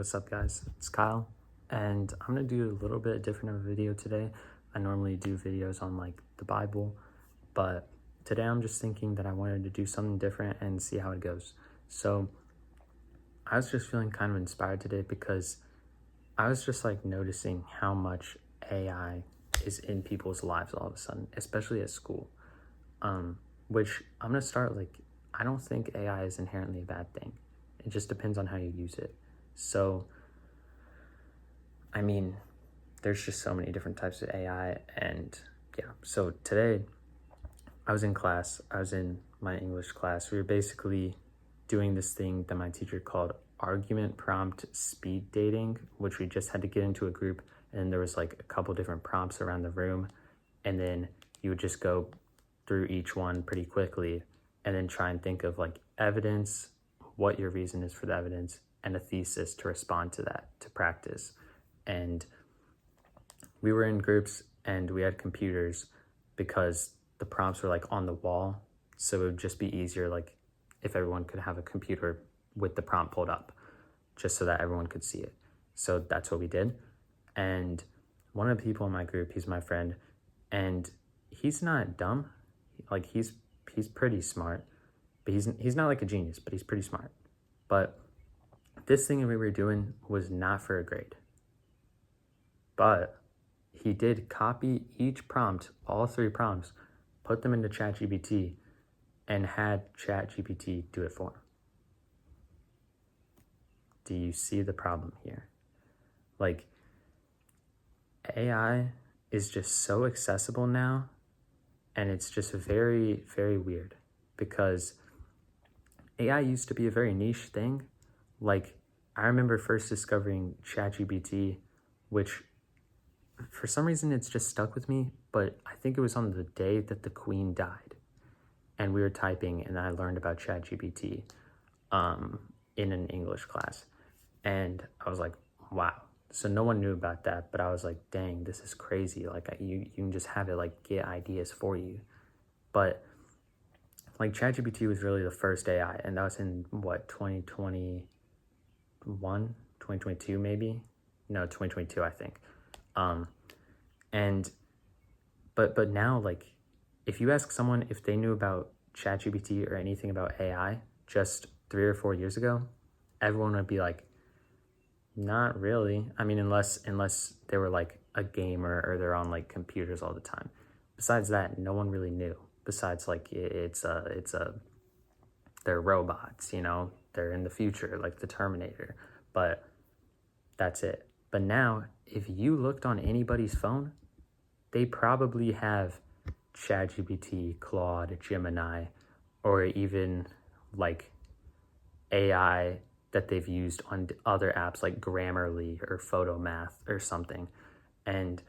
what's up guys? It's Kyle, and I'm gonna do a little bit different of a video today. I normally do videos on like the Bible, but today I'm just thinking that I wanted to do something different and see how it goes. So I was just feeling kind of inspired today because I was just like noticing how much AI is in people's lives all of a sudden, especially at school. Which I'm gonna start like, I don't think AI is inherently a bad thing. It just depends on how you use it. So, I mean, there's just so many different types of AI, and yeah. So today, I was in class. I was in my English class. We were basically doing this thing that my teacher called argument prompt speed dating, which we just had to get into a group, and there was like a couple different prompts around the room, and then you would just go through each one pretty quickly, and then try and think of like evidence, what your reason is for the evidence, and a thesis to respond to that, to practice. And we were in groups and we had computers because the prompts were like on the wall. So it would just be easier, like if everyone could have a computer with the prompt pulled up, just so that everyone could see it. So that's what we did. And one of the people in my group, he's my friend, and he's not dumb. Like he's pretty smart, but he's not like a genius, but he's pretty smart. But this thing that we were doing was not for a grade. But he did copy each prompt, all 3 prompts, put them into ChatGPT, and had ChatGPT do it for him. Do you see the problem here? Like, AI is just so accessible now, and it's just very, very weird because AI used to be a very niche thing. Like, I remember first discovering ChatGPT, which for some reason it's just stuck with me, but I think it was on the day that the Queen died. And we were typing, and I learned about ChatGPT in an English class. And I was like, wow. So no one knew about that, but I was like, dang, this is crazy. Like you can just have it like get ideas for you. But like ChatGPT was really the first AI, and that was in what, 2021, 2022 maybe? No, 2022 I think. But now, like, if you ask someone if they knew about ChatGPT or anything about AI just 3 or 4 years ago, everyone would be like, not really. I mean, unless they were like a gamer or they're on like computers all the time. Besides that, no one really knew. Besides, like, they're robots, you know, they're in the future, like the Terminator, but that's it. But now, if you looked on anybody's phone, they probably have ChatGPT, Claude, Gemini, or even like AI that they've used on other apps like Grammarly or Photomath or something. And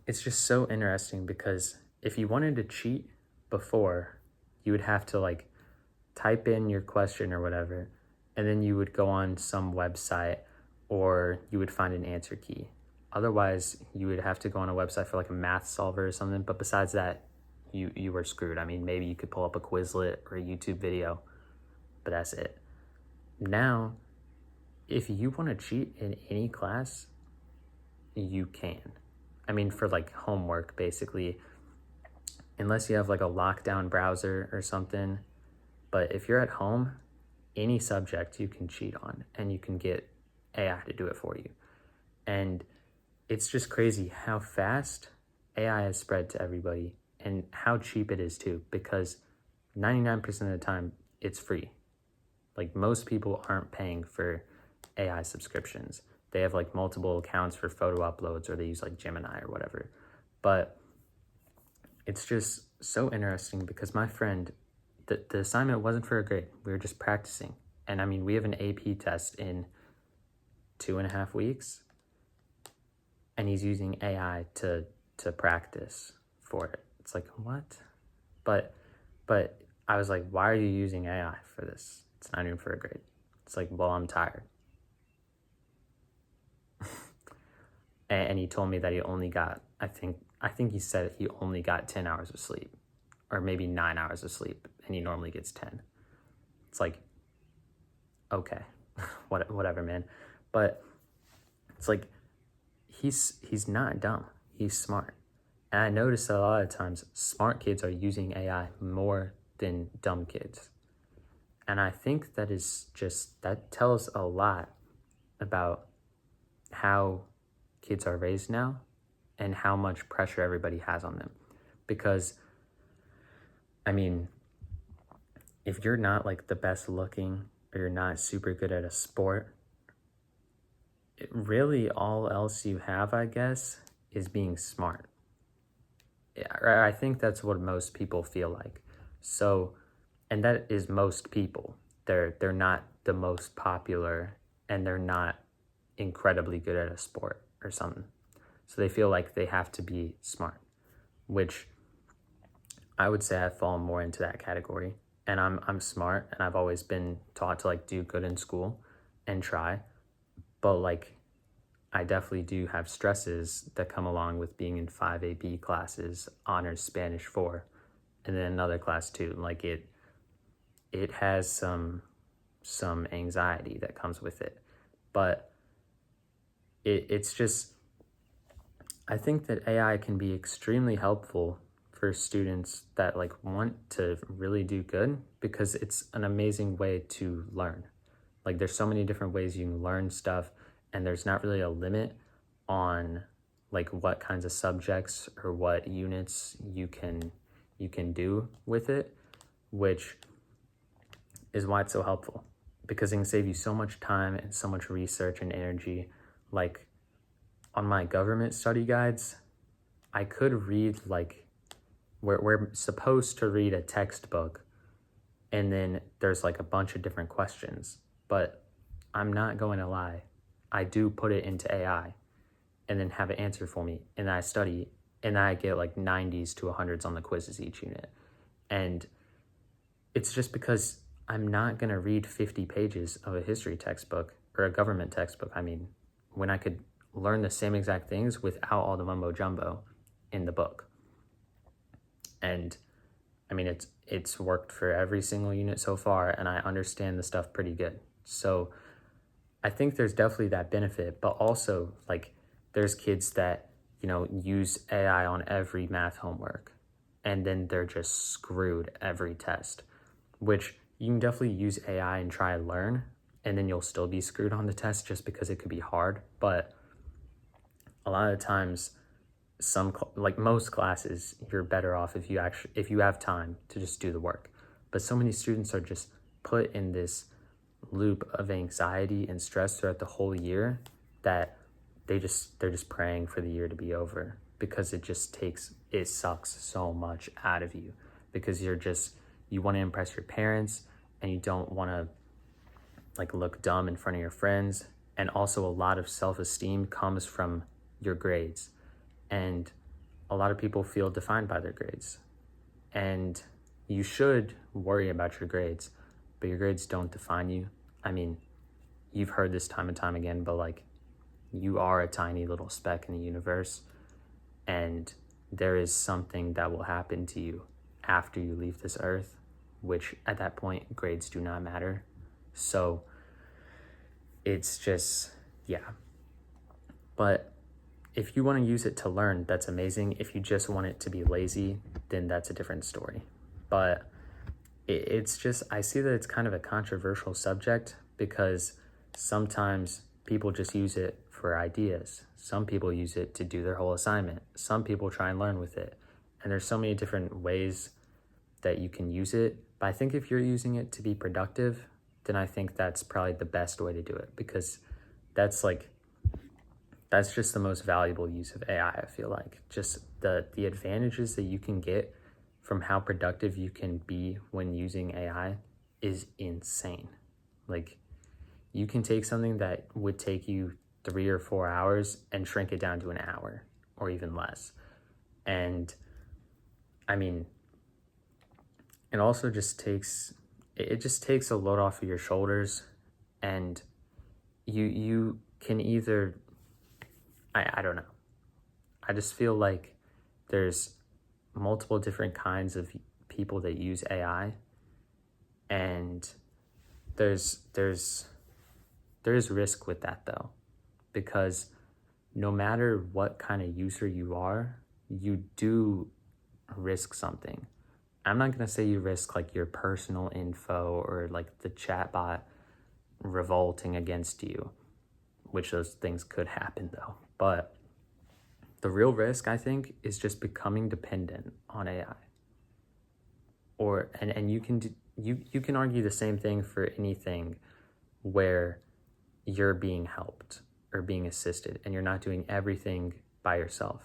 it's just so interesting because if you wanted to cheat before, you would have to like type in your question or whatever, and then you would go on some website or you would find an answer key. Otherwise, you would have to go on a website for like a math solver or something. But besides that, you were screwed. I mean, maybe you could pull up a Quizlet or a YouTube video, but that's it. Now, if you want to cheat in any class, you can. I mean, for like homework, basically, unless you have like a lockdown browser or something. But if you're at home, any subject you can cheat on, and you can get AI to do it for you. And it's just crazy how fast AI has spread to everybody and how cheap it is too, because 99% of the time it's free. Like, most people aren't paying for AI subscriptions. They have like multiple accounts for photo uploads, or they use like Gemini or whatever. But it's just so interesting because my friend, the assignment wasn't for a grade. We were just practicing. And I mean, we have an AP test in 2.5 weeks, and he's using AI to practice for it. It's like, what? But I was like, why are you using AI for this? It's not even for a grade. It's like, well, I'm tired. And he told me that he only got, I think he said he only got 10 hours of sleep, or maybe 9 hours of sleep, and he normally gets 10. It's like, okay. whatever, man. But it's like he's not dumb. He's smart. And I notice a lot of times smart kids are using AI more than dumb kids. And I think that tells a lot about how kids are raised now and how much pressure everybody has on them. Because, I mean, if you're not like the best looking or you're not super good at a sport, really all else you have, I guess, is being smart. Yeah, I think that's what most people feel like. So, and that is most people. They're not the most popular and they're not incredibly good at a sport or something. So they feel like they have to be smart, which I would say I fall more into that category. And I'm smart and I've always been taught to like do good in school and try. But like I definitely do have stresses that come along with being in 5 AP classes, honors Spanish 4, and then another class too. Like it has some anxiety that comes with it. But it's just, I think that AI can be extremely helpful for students that like want to really do good because it's an amazing way to learn. Like there's so many different ways you can learn stuff and there's not really a limit on like what kinds of subjects or what units you can do with it, which is why it's so helpful because it can save you so much time and so much research and energy. Like on my government study guides, I could read like we're supposed to read a textbook and then there's like a bunch of different questions, but I'm not going to lie. I do put it into AI and then have it answer for me and I study and I get like 90s to 100s on the quizzes each unit. And it's just because I'm not going to read 50 pages of a history textbook or a government textbook. I mean, when I could learn the same exact things without all the mumbo jumbo in the book. And I mean, it's worked for every single unit so far, and I understand the stuff pretty good. So I think there's definitely that benefit, but also like there's kids that, use AI on every math homework and then they're just screwed every test, which you can definitely use AI and try and learn, and then you'll still be screwed on the test just because it could be hard. But a lot of times, like most classes, you're better off if you have time to just do the work. But so many students are just put in this loop of anxiety and stress throughout the whole year that they're just praying for the year to be over because it sucks so much out of you because you want to impress your parents and you don't want to like look dumb in front of your friends. And also a lot of self-esteem comes from your grades. And a lot of people feel defined by their grades. And you should worry about your grades, but your grades don't define you. I mean, you've heard this time and time again, but like you are a tiny little speck in the universe and there is something that will happen to you after you leave this earth, which at that point, grades do not matter. So it's just, yeah. But if you want to use it to learn, that's amazing. If you just want it to be lazy, then that's a different story. But it's just, I see that it's kind of a controversial subject because sometimes people just use it for ideas. Some people use it to do their whole assignment. Some people try and learn with it. And there's so many different ways that you can use it. But I think if you're using it to be productive, then I think that's probably the best way to do it because that's just the most valuable use of AI, I feel like. Just the advantages that you can get from how productive you can be when using AI is insane. Like, you can take something that would take you 3 or 4 hours and shrink it down to an hour or even less. And, I mean, it also just takes a load off of your shoulders and you can either, I don't know. I just feel like there's multiple different kinds of people that use AI and there's There is risk with that though, because no matter what kind of user you are, you do risk something. I'm not going to say you risk like your personal info or like the chatbot revolting against you, which those things could happen though. But the real risk, I think, is just becoming dependent on AI. Or and you can argue the same thing for anything where you're being helped or being assisted and you're not doing everything by yourself.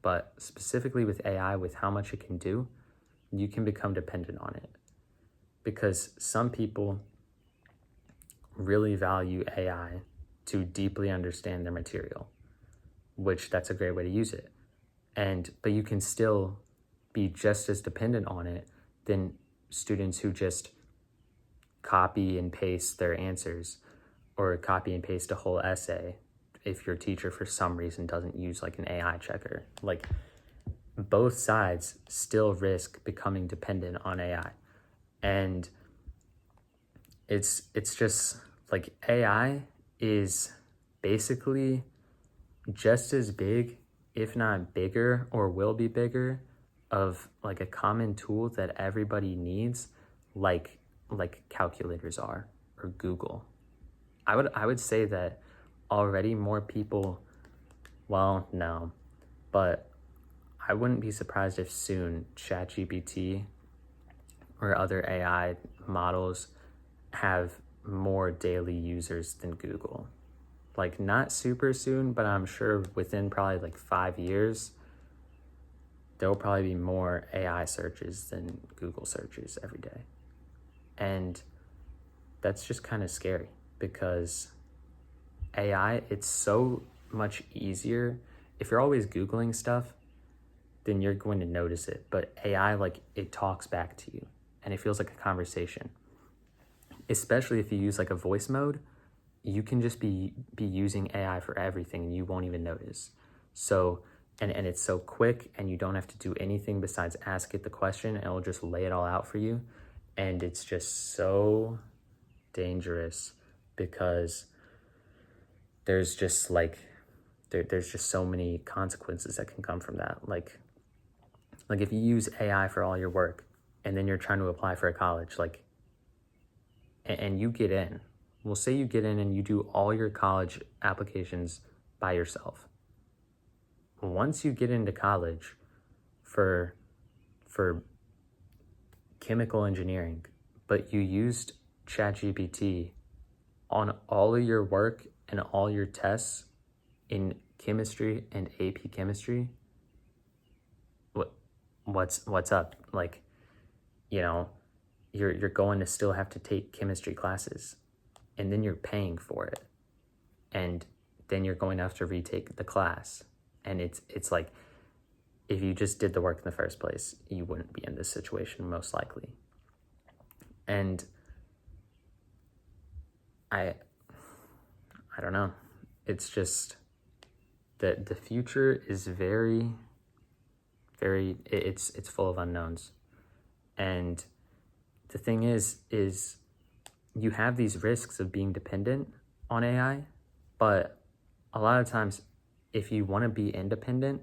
But specifically with AI, with how much it can do, you can become dependent on it. Because some people really value AI to deeply understand their material, which that's a great way to use it. But you can still be just as dependent on it than students who just copy and paste their answers or copy and paste a whole essay if your teacher for some reason doesn't use like an AI checker. Like both sides still risk becoming dependent on AI. And it's just like AI is basically just as big, if not bigger, or will be bigger, of like a common tool that everybody needs, like calculators are, or Google. I would say that already more people, well, no, but I wouldn't be surprised if soon ChatGPT or other AI models have more daily users than Google. Like not super soon, but I'm sure within probably like 5 years, there will probably be more AI searches than Google searches every day. And that's just kind of scary because AI, it's so much easier. If you're always Googling stuff, then you're going to notice it. But AI, like it talks back to you and it feels like a conversation. Especially if you use like a voice mode, you can just be using AI for everything and you won't even notice. So, and it's so quick and you don't have to do anything besides ask it the question and it'll just lay it all out for you. And it's just so dangerous because there's just like, there's just so many consequences that can come from that. Like if you use AI for all your work and then you're trying to apply for a college, like, and you get in, we'll say you get in and you do all your college applications by yourself. Once you get into college for chemical engineering, but you used ChatGPT on all of your work and all your tests in chemistry and AP chemistry, what's up? Like, you know, you're going to still have to take chemistry classes and then you're paying for it. And then you're going to have to retake the class. And it's like, if you just did the work in the first place, you wouldn't be in this situation most likely. And I don't know. It's just that the future is very, very, it's full of unknowns. And the thing is you have these risks of being dependent on AI, but a lot of times if you want to be independent,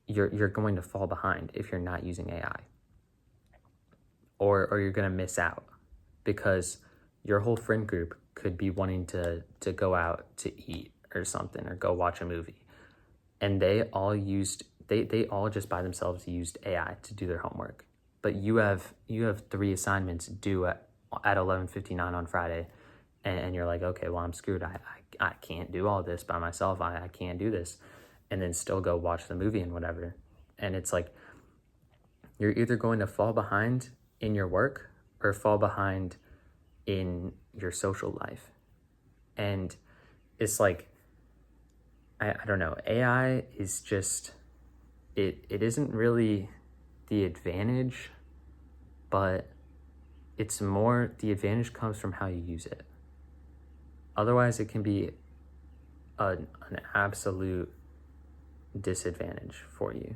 you're going to fall behind if you're not using AI. Or you're going to miss out because your whole friend group could be wanting to go out to eat or something or go watch a movie. And they all just by themselves used AI to do their homework. But you have 3 assignments due at 11:59 on Friday. And you're like, okay, well, I'm screwed. I can't do all this by myself. I can't do this. And then still go watch the movie and whatever. And it's like, you're either going to fall behind in your work or fall behind in your social life. And it's like, I don't know, AI is just, it isn't really the advantage, but it's more, the advantage comes from how you use it. Otherwise, it can be an absolute disadvantage for you.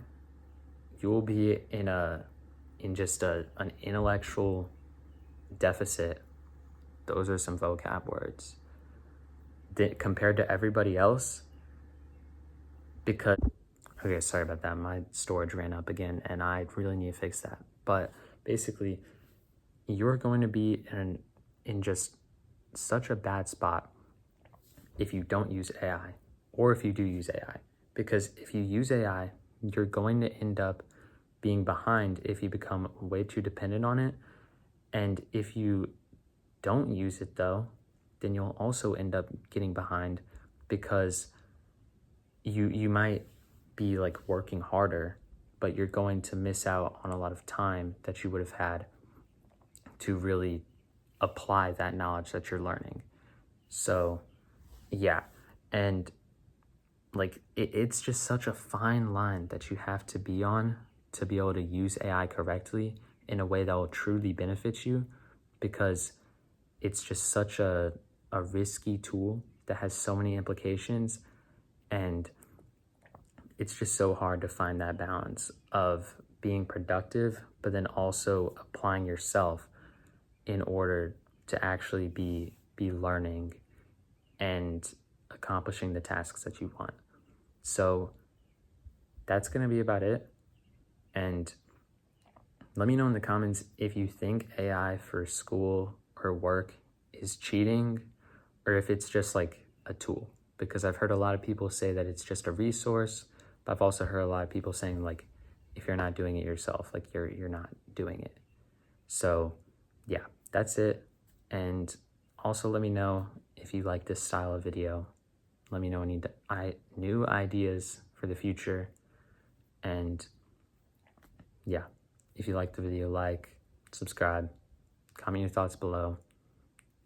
You will be in just an intellectual deficit those are some vocab words. Compared to everybody else, because, okay, sorry about that. My storage ran up again, and I really need to fix that. But basically, you're going to be in just such a bad spot if you don't use AI, or if you do use AI. Because if you use AI, you're going to end up being behind if you become way too dependent on it. And if you don't use it though, then you'll also end up getting behind, because you might be like working harder, but you're going to miss out on a lot of time that you would have had to really apply that knowledge that you're learning. So yeah, and like it's just such a fine line that you have to be on to be able to use AI correctly in a way that will truly benefit you, because it's just such a risky tool that has so many implications, and it's just so hard to find that balance of being productive but then also applying yourself in order to actually be learning and accomplishing the tasks that you want. So that's going to be about it. And let me know in the comments if you think AI for school or work is cheating, or if it's just like a tool. Because I've heard a lot of people say that it's just a resource, but I've also heard a lot of people saying like, if you're not doing it yourself, like you're not doing it. So yeah, that's it. And also let me know if you like this style of video. Let me know any new ideas for the future. And yeah, if you like the video, like, subscribe, comment your thoughts below.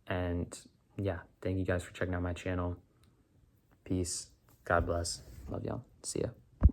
And yeah, thank you guys for checking out my channel. Peace. God bless. Love y'all. See ya.